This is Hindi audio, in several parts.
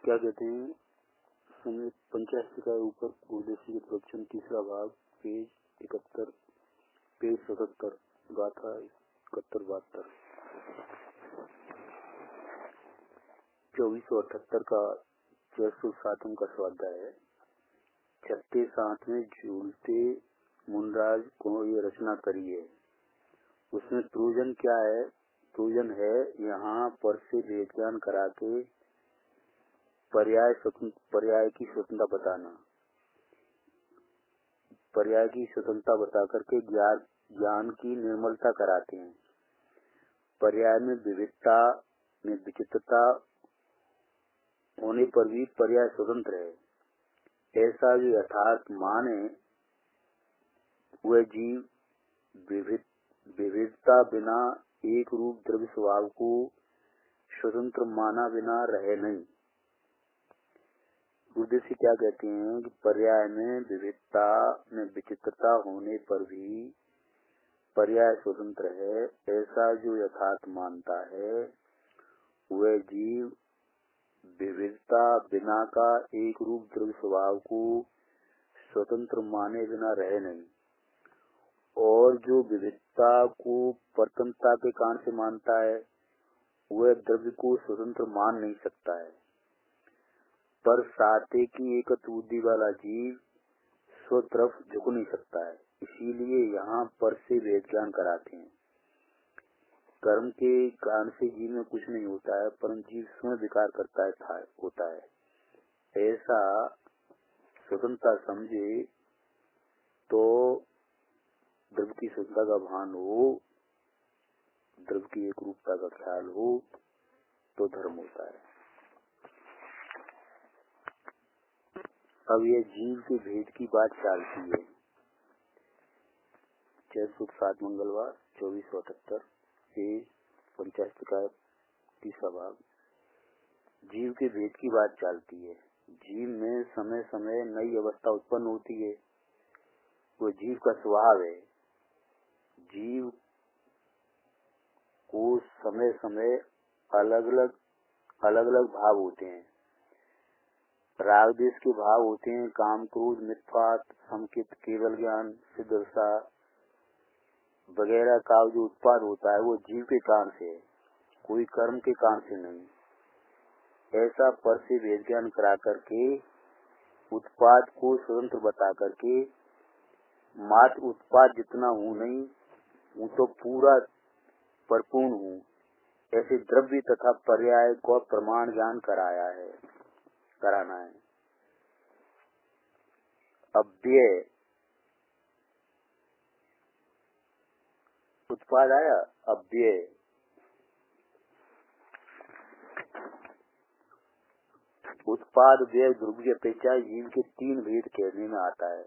क्या कहते हैं, समय 85 का ऊपर उर्देशी के प्रवचन तीसरा भाग, पेज 71, पेज 77, गाथा 71-72, 2478 का 407 का स्वाध्याय है। 36 में झूलते मुनराज को ये रचना करी है। उसमें त्रुजन क्या है? त्रुजन है यहाँ पर से विज्ञान करा के पर्याय की स्वतंत्रता बताना, पर्याय की स्वतंत्रता बता करके ज्ञान की निर्मलता कराते हैं। पर्याय में विविधता में विचित्रता होने पर भी पर्याय स्वतंत्र है। ऐसा भी यथार्थ माने वह जीव विविधता बिना एक रूप द्रव्य स्वभाव को स्वतंत्र माना बिना रहे नहीं। उद्देश्य क्या कहते हैं कि पर्याय में विविधता में विचित्रता होने पर भी पर्याय स्वतंत्र है। ऐसा जो यथार्थ मानता है वह जीव विविधता बिना का एक रूप द्रव्य स्वभाव को स्वतंत्र माने बिना रहे नहीं, और जो विविधता को प्रथमता के कारण से मानता है वह द्रव्य को स्वतंत्र मान नहीं सकता है। पर साते की एकत्व बुद्धि वाला जीव स्व तरफ झुक नहीं सकता है, इसीलिए यहाँ पर से वेद ज्ञान कराते हैं। कर्म के कारण से जीव में कुछ नहीं होता है, परंतु जीव स्वयं विकार करता है होता है। ऐसा स्वतंत्रता समझे तो द्रव्य की स्वतंत्रता का भान हो, द्रव्य की एक रूपता का ख्याल हो तो धर्म होता है। अब यह जीव के भेद की बात चलती है। 607 मंगलवार 2478, पेज 85 का तीसरा भाग। जीव के भेद की बात चलती है। जीव में समय समय नई अवस्था उत्पन्न होती है, वो जीव का स्वभाव है। जीव को समय समय अलग अलग भाव होते हैं। राग देश के भाव होते हैं काम, क्रोध, मिथ्यात्व, संकित, केवल ज्ञान, सिद्धरसा वगैरह का जो उत्पाद होता है वो जीव के कारण से है, कोई कर्म के कारण से नहीं। ऐसा पर से वेद ज्ञान करा करके उत्पाद को स्वतंत्र बता करके मात्र उत्पाद जितना हूँ नहीं, हूँ तो पूरा परिपूर्ण हूँ, ऐसे द्रव्य तथा पर्याय को प्रमाण ज्ञान कराना है। अव्यय उत्पाद आया, अव्यय उत्पाद व्यय ध्रुव की अपेक्षा जीव के 3 भेद कहने में आता है।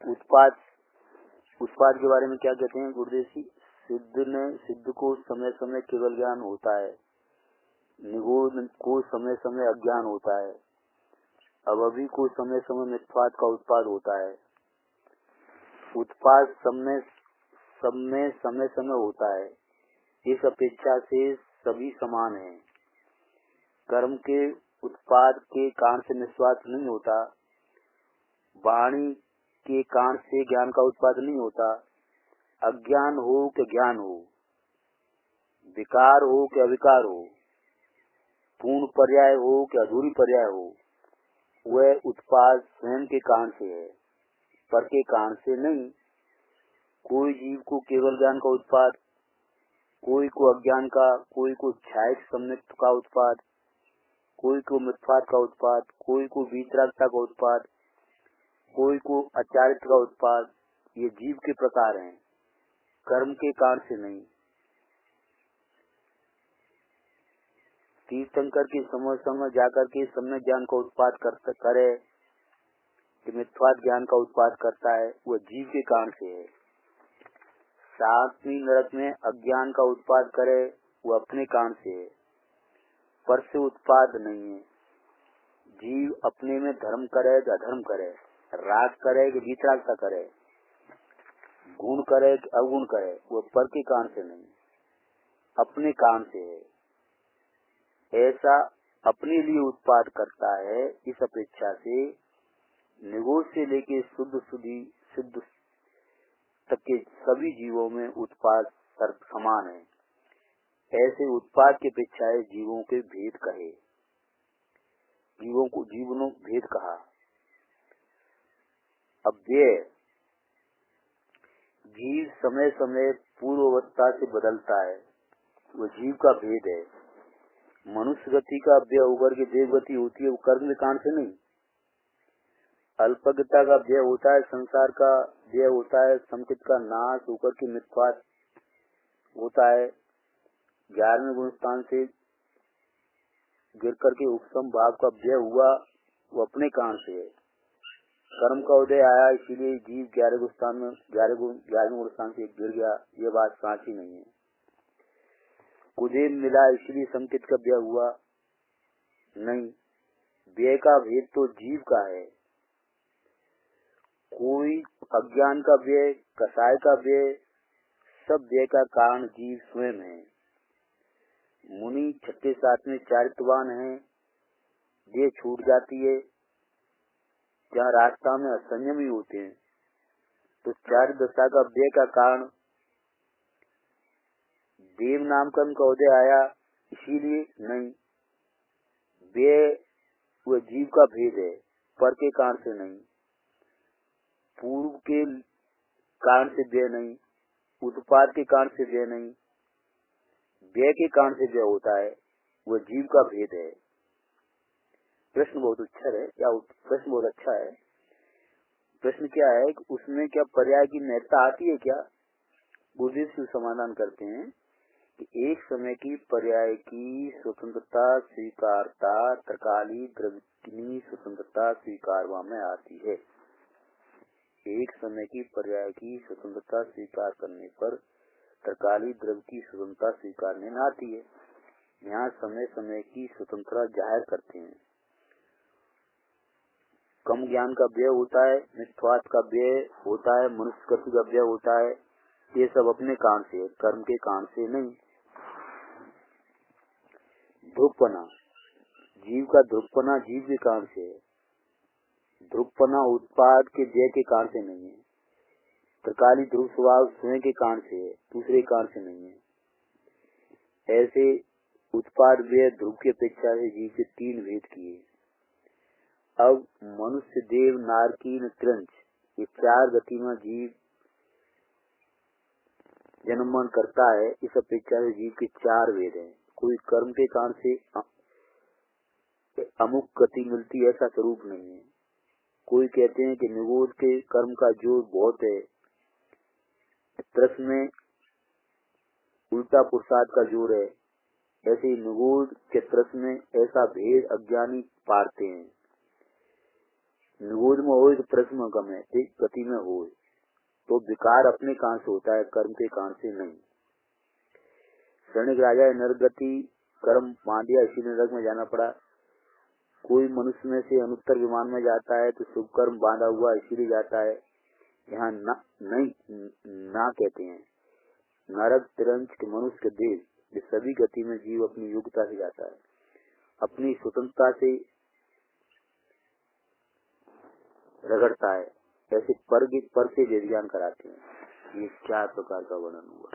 उत्पाद के बारे में क्या कहते हैं गुरुदेव? सिद्ध को समय समय केवल ज्ञान होता है, निगूढ़ को समय समय अज्ञान होता है, अभी को समय समय मिथ्यात्व का उत्पाद होता है। उत्पाद समय होता है, इस अपेक्षा से सभी समान हैं। कर्म के उत्पाद के कारण से निस्वार्थ नहीं होता, वाणी के कारण से ज्ञान का उत्पाद नहीं होता। अज्ञान हो कि ज्ञान हो, विकार हो कि अविकार हो, पूर्ण पर्याय हो कि अधूरी पर्याय हो, वह उत्पाद स्वयं के कारण से है, पर के कारण से नहीं। कोई जीव को केवल ज्ञान का उत्पाद, कोई को अज्ञान का, कोई को क्षायक सम्यक्त का उत्पाद, कोई को मिथ्यात्व का उत्पाद, कोई को वीतरागता का उत्पाद, कोई को अचारित्र का उत्पाद। ये जीव के प्रकार हैं, कर्म के कारण से नहीं। तीर्थंकर के समय जाकर के सम्यक ज्ञान का उत्पाद करे कि मिथ्यात्व ज्ञान का उत्पाद करता है, वह जीव के कारण से है। 7वीं नरक में अज्ञान का उत्पाद करे, वो अपने कारण से है, पर से उत्पाद नहीं है। जीव अपने में धर्म करे कि अधर्म करे, राग करे कि वीतरागता करे, गुण करे कि अवगुण करे, वो पर के कारण से नहीं, अपने कारण से है। ऐसा अपने लिए उत्पाद करता है। इस अपेक्षा से निगोद से लेके शुद्ध तक के सभी जीवों में उत्पाद समान है। ऐसे उत्पाद की अपेक्षा जीवों के भेद कहे, जीवनों भेद कहा। अब जीव समय समय पूर्व अवस्था से बदलता है, वो जीव का भेद है। मनुष्य गति का व्यय होकर के देव गति होती है, वो कर्म के कारण से नहीं। अल्पज्ञता का व्यय होता है, संसार का व्यय होता है, संकित का नाश होकर के मिथ्यात्व होता है। 11वें गुण स्थान से गिर करके उपसम भाव का व्यय हुआ, वो अपने कारण से है। कर्म का उदय आया, इसीलिए जीव 11वें गुण स्थान में 11वें गुण स्थान से गिर गया। ये बात साची नहीं है। कुदेव मिला इसलिए संकित का व्यय हुआ नहीं। व्यय का भेद तो जीव का है। कोई अज्ञान का व्यय, कसाय का व्यय, सब व्यय का कारण जीव स्वयं है। मुनि 6 7वें चारित्रवान है, व्यय छूट जाती है। जहाँ रास्ता में असंयम ही होते हैं, तो 4 दशा का व्यय का कारण देव नाम कर्म का उदय आया इसीलिए नहीं। व्यय वह जीव का भेद है, पर के कारण से नहीं। पूर्व के कारण से व्यय नहीं, उत्पाद के कारण से व्यय नहीं, व्यय के कारण से व्यय होता है, वह जीव का भेद है। प्रश्न बहुत अच्छा है, प्रश्न बहुत अच्छा है। प्रश्न क्या है कि उसमें क्या पर्याय की महत्ता आती है क्या? गुरुदेव से समाधान करते हैं कि एक समय की पर्याय की स्वतंत्रता स्वीकारता त्रिकाली द्रव्य स्वतंत्रता स्वीकारवा में आती है। एक समय की पर्याय की स्वतंत्रता स्वीकार करने पर त्रिकाली द्रव्य की स्वतंत्रता स्वीकारने में आती है। यहाँ समय समय की स्वतंत्रता जाहिर करते हैं। कम ज्ञान का व्यय होता है, मिथ्यात्व का व्यय होता है, मनुष्य गति का व्यय होता है। ये सब अपने कारण से है, कर्म के कारण से नहीं। ध्रुवपना, जीव का ध्रुवपना जीव के कारण से है। ध्रुवपना उत्पाद के व्यय के कारण से नहीं है। त्रिकाली ध्रुव स्वभाव स्वयं के कारण से है, दूसरे कारण से नहीं है। ऐसे उत्पाद व्यय ध्रुव की अपेक्षा से जीव के 3 भेद किए। अब मनुष्य, देव, नारकीन, त्रंच, ये 4 गति में जीव जन्मन करता है। इस अपेक्षा से जीव के 4 भेद हैं। कोई कर्म के कारण से अमुक गति मिलती, ऐसा स्वरूप नहीं है। कोई कहते हैं कि निगोद के कर्म का जोर बहुत है, त्रस में उल्टा पुरुषार्थ का जोर है। ऐसे ही निगोद के त्रस में ऐसा भेद अज्ञानी पारते हैं। निगोद में हो तो त्रस में कम है, गति में हो तो विकार अपने कारण से होता है, कर्म के कारण से नहीं। शरणिक राजा नरगति कर्म बांध दिया, इसी नरक में जाना पड़ा। कोई मनुष्य में से अनुत्तर विमान में जाता है तो शुभ कर्म बांधा हुआ इसीलिए जाता है। यहाँ ना कहते हैं। नरक, तिरंज के मनुष्य के देव, ये सभी गति में जीव अपनी योग्यता से जाता है, अपनी स्वतंत्रता से रगड़ता है। ऐसे पर से ज्ञान कराते हैं। ये 4 प्रकार का वर्णन हुआ।